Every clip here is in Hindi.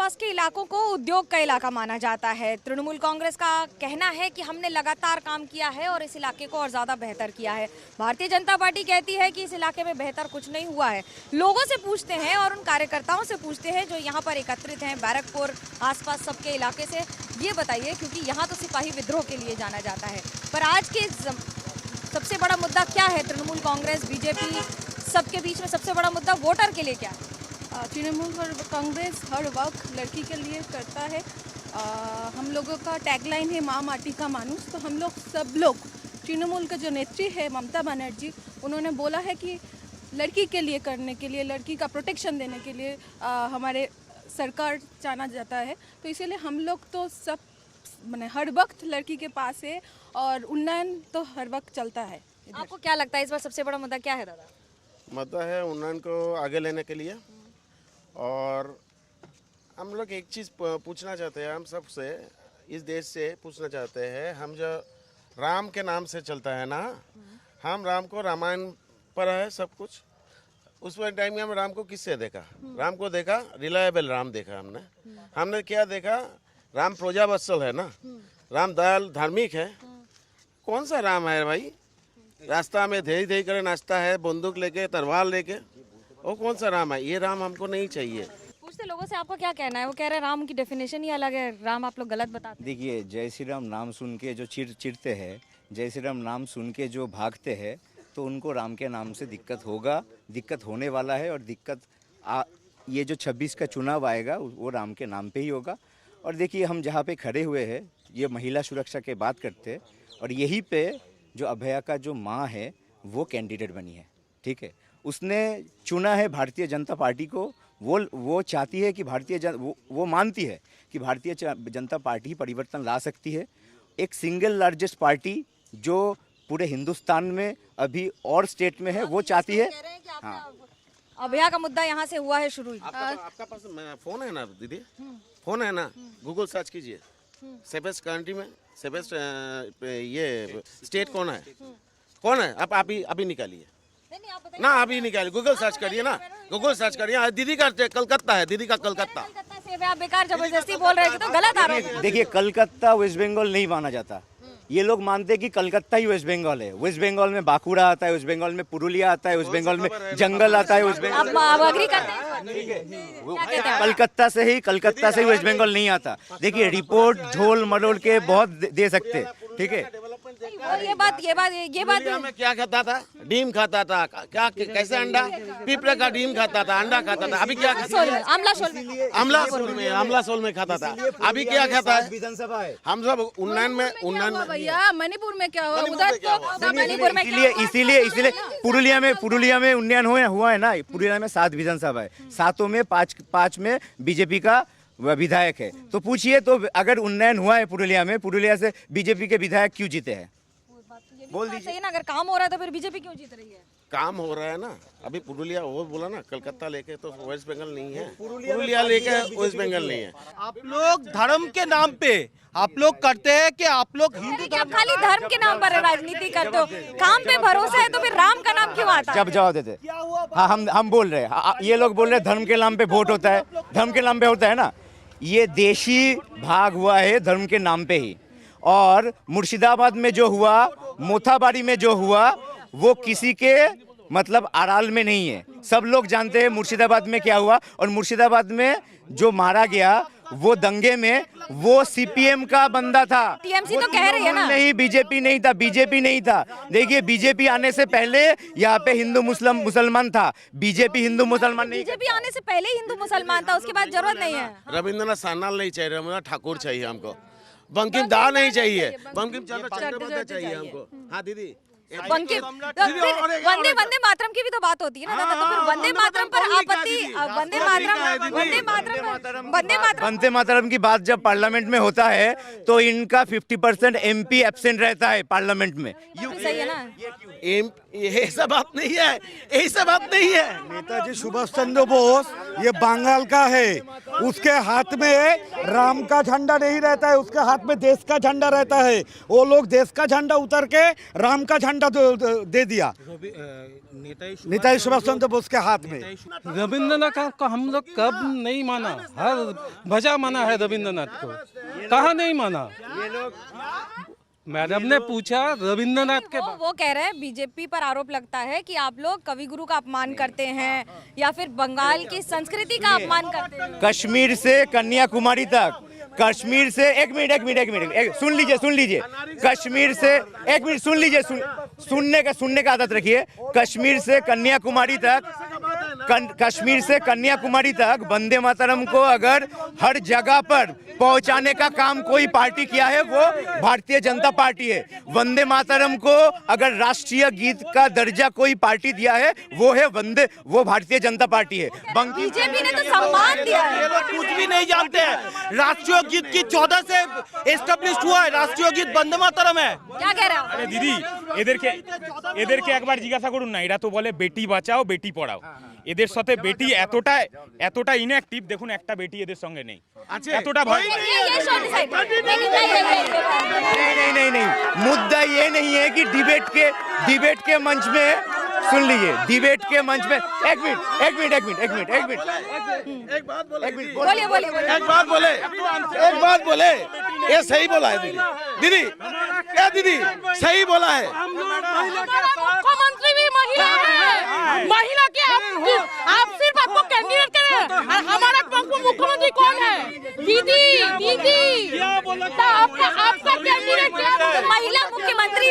आसपास के इलाकों को उद्योग का इलाका माना जाता है। तृणमूल कांग्रेस का कहना है कि हमने लगातार काम किया है और इस इलाके को और ज़्यादा बेहतर किया है। भारतीय जनता पार्टी कहती है कि इस इलाके में बेहतर कुछ नहीं हुआ है। लोगों से पूछते हैं और उन कार्यकर्ताओं से पूछते हैं जो यहाँ पर एकत्रित हैं बैरकपुर आसपास सबके इलाके से, ये बताइए, क्योंकि यहाँ तो सिपाही विद्रोह के लिए जाना जाता है। पर आज के सबसे बड़ा मुद्दा क्या है? तृणमूल कांग्रेस बीजेपी सबके बीच में सबसे बड़ा मुद्दा वोटर के लिए क्या है? तृणमूल कांग्रेस हर वक्त लड़की के लिए करता है। हम लोगों का टैगलाइन है माँ माटी का मानुस। तो हम लोग सब लोग तृणमूल का जो नेत्री है ममता बनर्जी, उन्होंने बोला है कि लड़की के लिए करने के लिए, लड़की का प्रोटेक्शन देने के लिए हमारे सरकार जाना जाता है। तो इसीलिए हम लोग तो सब मैंने हर वक्त लड़की के पास है और उन्नयन तो हर वक्त चलता है। आपको क्या लगता है इस बार सबसे बड़ा मुद्दा क्या है दादा? मुद्दा है उन्नयन को आगे लेने के लिए। और हम लोग एक चीज़ पूछना चाहते हैं, हम सबसे इस देश से पूछना चाहते हैं, हम जो राम के नाम से चलता है ना, हम राम को रामायण पर है सब कुछ। उस टाइम में हम राम को किससे देखा? राम को देखा रिलायबल राम देखा हमने क्या देखा? राम प्रजावत्सल है ना, राम दयाल धार्मिक है। कौन सा राम है भाई? रास्ता में धीरे धीरे कर नाचता है बंदूक लेके तलवार लेके, वो कौन सा राम है? ये राम हमको नहीं चाहिए। पूछते लोगों से आपको क्या कहना है? वो कह रहे हैं राम की डेफिनेशन ही अलग है, राम आप लोग गलत बताते हैं। देखिए, जय श्री राम नाम सुन के जो चिढ़ते हैं, जय श्री राम नाम सुन के जो भागते हैं, तो उनको राम के नाम से दिक्कत होगा, दिक्कत होने वाला है। और ये जो 26 का चुनाव आएगा वो राम के नाम पे ही होगा। और देखिए, हम जहाँ पे खड़े हुए हैं, ये महिला सुरक्षा की बात करते हैं, और यहीं पे जो अभया का जो माँ है वो कैंडिडेट बनी है, ठीक है। उसने चुना है भारतीय जनता पार्टी को। वो चाहती है कि वो मानती है कि भारतीय जनता पार्टी परिवर्तन ला सकती है। एक सिंगल लार्जेस्ट पार्टी जो पूरे हिंदुस्तान में अभी और स्टेट में है, वो चाहती है। हाँ, अभया का मुद्दा यहाँ से हुआ है शुरू। आपका पास फोन है ना दीदी? फोन है ना? गूगल सर्च कीजिए सेफेस्ट कंट्री में, सेफेस्ट ये स्टेट कौन है? आप अभी निकालिए ना, अभी निकालिए, गूगल सर्च करिए ना, गूगल सर्च करिए। दीदी का कलकत्ता है, दीदी का कलकत्ता से आप बेकार जबरदस्ती बोल रहे हैं तो गलत आरोप है। देखिए, कलकत्ता वेस्ट बंगाल नहीं माना जाता। ये लोग मानते हैं कि कलकत्ता ही वेस्ट बंगाल है। वेस्ट बंगाल में बांकुड़ा आता है, वेस्ट बंगाल में पुरुलिया आता है, वेस्ट बंगाल में जंगल आता है। वेस्ट बंगाल आप अग्री करते हैं? कलकत्ता से ही वेस्ट बंगाल नहीं आता। देखिए, रिपोर्ट झोल मरोड़ के बहुत दे सकते, ठीक है। ये बात में क्या खाता था? डीम खाता था। क्या कैसे? अंडा, पिपरे का डीम खाता था, अंडा खाता था। अभी क्या? आमला सोल में खाता था। अभी क्या खाता है? विधानसभा है। हम सब उन्नयन में भैया मणिपुर में क्या हुआ? उधर तो मणिपुर में इसीलिए पुरुलिया में उन्नयन हुआ है ना। पुरुलिया में 7 विधानसभा है, 7 में 5 में बीजेपी का विधायक है। तो पूछिए, तो अगर उन्नयन हुआ है पुरुलिया से बीजेपी के विधायक क्यों जीते हैं? बोल दीजिए ना। अगर काम हो रहा है तो फिर बीजेपी क्यों जीत रही है? काम हो रहा है ना। अभी पुरुलिया, वो बोला ना, कलकत्ता लेके तो वेस्ट बंगाल नहीं है, पुरुलिया लेके वेस्ट बंगाल नहीं है। आप लोग धर्म के नाम पे आप लोग करते हैं कि आप लोग हिंदू आप खाली धर्म के नाम पर राजनीति करते हो। काम पे भरोसा है तो फिर राम का नाम क्यों आता है? जब जवाब देते। हाँ, हम बोल रहे हैं, ये लोग बोल रहे हैं धर्म के नाम पे वोट होता है, धर्म के नाम पे होता है ना। ये देशी भाग हुआ है धर्म के नाम पे ही। और मुर्शिदाबाद में जो हुआ, मोथाबाड़ी में जो हुआ, वो किसी के मतलब आड़ाल में नहीं है। सब लोग जानते हैं मुर्शिदाबाद में क्या हुआ। और मुर्शिदाबाद में जो मारा गया वो दंगे में वो सीपीएम का बंदा था। टीएमसी तो कह रही है ना। नहीं, बीजेपी नहीं था। देखिए, बीजेपी आने से पहले यहाँ पे हिंदू मुसलमान था। बीजेपी हिंदू मुसलमान नहीं। बीजेपी आने से पहले हिंदू मुसलमान था, उसके बाद जरूरत नहीं है। रविंद्रनाथ सान्याल नहीं चाहिए, रविंद्रनाथ ठाकुर चाहिए हमको। बंकिम दा नहीं चाहिए, बंकिम चंद्र चाहिए हमको। हाँ दीदी, वंदे मातरम की भी तो बात होती है ना दादा। तो फिर वंदे मातरम पर आपत्ति, वंदे मातरम की बात जब पार्लियामेंट में होता है तो इनका 50% एमपी एब्सेंट रहता है पार्लियामेंट में। सही है ना? ये सब बात नहीं है, यही सब बात नहीं है। नेताजी सुभाष चंद्र बोस ये बंगाल का है, उसके हाथ में राम का झंडा नहीं रहता है, उसके हाथ में देश का झंडा रहता है। वो लोग देश का झंडा उतर के राम का झंडा झंडा दे दिया नेताजी सुभाष चंद्र बोस के हाथ में। रविंद्रनाथ को हम लोग कब नहीं माना, हर भजा माना है रविंद्रनाथ को, कहाँ नहीं माना। मैडम ने पूछा रविंद्रनाथ के वो कह रहे हैं, बीजेपी पर आरोप लगता है कि आप लोग कवि गुरु का अपमान करते हैं या फिर बंगाल की संस्कृति का अपमान करते हैं। कश्मीर से कन्याकुमारी तक, कश्मीर से एक मिनट सुन लीजिए कश्मीर से एक मिनट सुन लीजिए, सुनने का आदत रखिए। कश्मीर से कन्याकुमारी तक वंदे मातरम को अगर हर जगह पर पहुंचाने का काम कोई पार्टी किया है वो भारतीय जनता पार्टी है। वंदे मातरम को अगर राष्ट्रीय गीत का दर्जा कोई पार्टी दिया है वो भारतीय जनता पार्टी है। बीजेपी ने तो सम्मान दिया है। ये लोग कुछ भी नहीं जानते हैं। राष्ट्रीय गीत की 14 से एस्टेब्लिश हुआ है, राष्ट्रीय गीत वंदे मातरम है। क्या कह रहे हो? আরে দিদি এদেরকে একবার জিজ্ঞাসা করুন না, এরা তো বলে বেটি বাঁচাও বেটি পড়াও। এদের সাথে বেটি এতটা ইনঅ্যাক্টিভ, দেখুন একটা বেটি এদের সঙ্গে নেই, এতটা ভয়। नहीं, मुद्दा ये नहीं है कि डिबेट के मंच में, सुन लीजिए, डिबेट के मंच में एक मिनट एक बात बोले बोलिए। एक बात बोले, ये सही बोला है दीदी सही बोला है। मुख्यमंत्री भी महिला है, महिला के आप सिर्फ आपको कैंडिडेट करें और हमारा मुख्यमंत्री कौन है? दीदी तो आपका कैंडिडेट क्या है? महिला मुख्यमंत्री।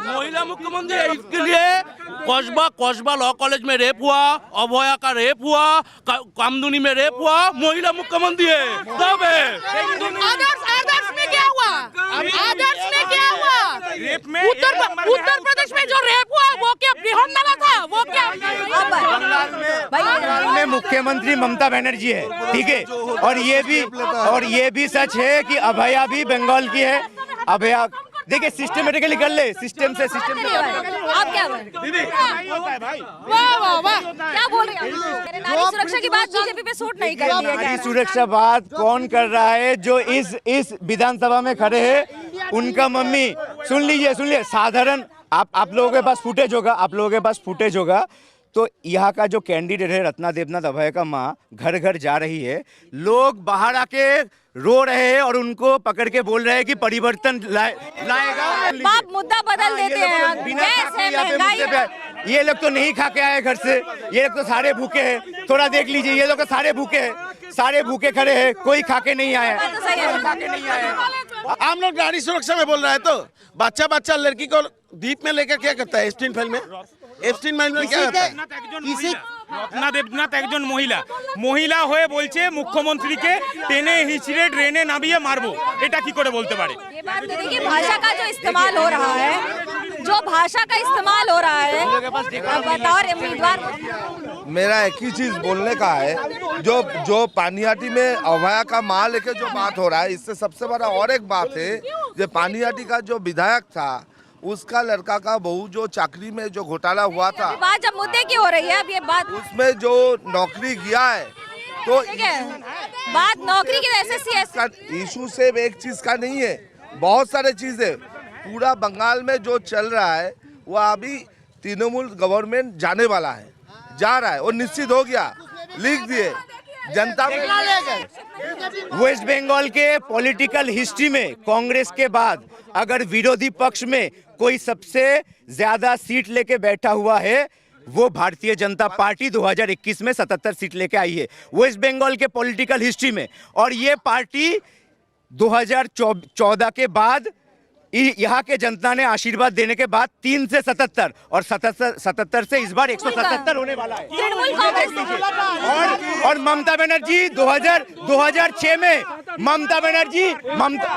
महिला मुख्यमंत्री है, इसके लिए कस्बा लॉ कॉलेज में रेप हुआ, अभया का रेप हुआ, कामदुनी में रेप हुआ, महिला मुख्यमंत्री है तब है। आदर्श में क्या हुआ? रेप में उत्तर प्रदेश में जो रेप हुआ वो क्या बृहन्नला था? वो क्या बंगाल में मुख्यमंत्री ममता बनर्जी है, ठीक है। और ये भी सच है कि अभया भी बंगाल की है। अभया देखिए सिस्टमेटिकली कर ले, सिस्टम से आप क्या क्या बोल रहे हैं? नारी सुरक्षा की बात बीजेपी पे सूट नहीं कर रही है। नारी सुरक्षा बात कौन कर रहा है? जो इस विधानसभा में खड़े हैं उनका मम्मी। सुन लीजिए साधारण आप लोगों के पास फुटेज होगा, तो यहाँ का जो कैंडिडेट है रत्ना देवनाथ अभय का माँ घर घर जा रही है, लोग बाहर आके रो रहे हैं और उनको पकड़ के बोल रहे हैं कि परिवर्तन लाएगा। बाप मुद्दा बदल देते हैं, गैस है, महंगाई है। ये लोग तो नहीं खा के आए घर से, ये लोग तो सारे भूखे हैं। थोड़ा देख लीजिए, ये लोग तो सारे भूखे खड़े हैं, कोई खा के नहीं आया। हम लोग नारी सुरक्षा में बोल रहे हैं, तो बच्चा लड़की को द्वीप में लेकर क्या करता है? एप्स्टीन फाइल में क्या करता है? রত্না দেবনাথ একজন মহিলা হয়ে বলছে মুখ্যমন্ত্রীকে টেনে হিচড়ে ড্রেনে নামিয়ে মারবো, এটা কি করে বলতে পারে? ये बात तो देखिए, भाषा का जो इस्तेमाल हो रहा है, बतौर उम्मीदवार मेरा एक ही चीज बोलने का है, जो पानियाटी में अभया का माँ लेके जो बात हो रहा है, इससे सबसे बड़ा और एक बात है, जो पानियाटी का जो विधायक था उसका लड़का का बहू जो चाकरी में जो घोटाला हुआ था, बात जब मुद्दे की हो रही है, अब ये बात उसमें जो नौकरी गया है, तो बात नौकरी की एसएससी इशू सिर्फ एक चीज का नहीं है, बहुत सारे चीज है। पूरा बंगाल में जो चल रहा है वो अभी तृणमूल गवर्नमेंट जाने वाला है, जा रहा है और निश्चित हो गया, लिख दिए जनता में। वेस्ट बंगाल के पॉलिटिकल हिस्ट्री में कांग्रेस के बाद अगर विरोधी पक्ष में कोई सबसे ज्यादा सीट लेके बैठा हुआ है वो भारतीय जनता पार्टी 2021 में 77 सीट लेके आई है वेस्ट बंगाल के पॉलिटिकल हिस्ट्री में। और ये पार्टी 2014 के बाद यहाँ के जनता ने आशीर्वाद देने के बाद 3 से 77 और 77 से इस बार 177 होने वाला है। और ममता बनर्जी 2006 में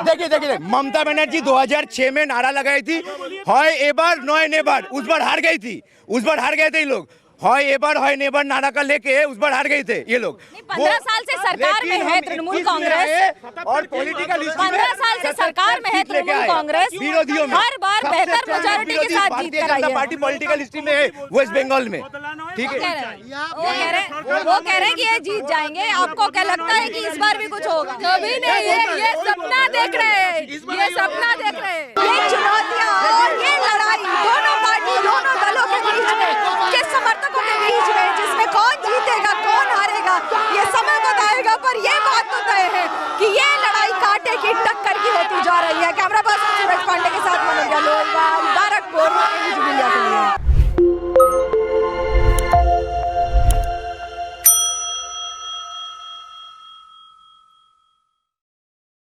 देखिए ममता बनर्जी 2006 में नारा लगाई थी, हाय एबार नॉय नेबर, उस बार हार गई थी, ये लोग हाय एबार हाय नेबर नारा का लेके उस बार हार गए थे ये लोग। 15 साल से सरकार में है तृणमूल कांग्रेस और पॉलिटिकल 15 साल से सरकार में है तृणमूल कांग्रेस, विरोधियों में हर बार बेहतर मेजॉरिटी के साथ जीत कर आई है। पार्टी पॉलिटिकल हिस्ट्री में है वेस्ट बंगाल में, ठीक है। वो कह रहे हैं कि ये जीत जाएंगे। आपको क्या लगता है कि इस बार भी कुछ होगा? कभी नहीं, ये सपना देख रहे हैं, ये सपना देख रहे हैं। ये चुनौतियां बीच में, जिसमें कौन जीतेगा कौन हारेगा ये समय बताएगा, पर ये बात तो तय है कि ये लड़ाई कांटे की टक्कर की होती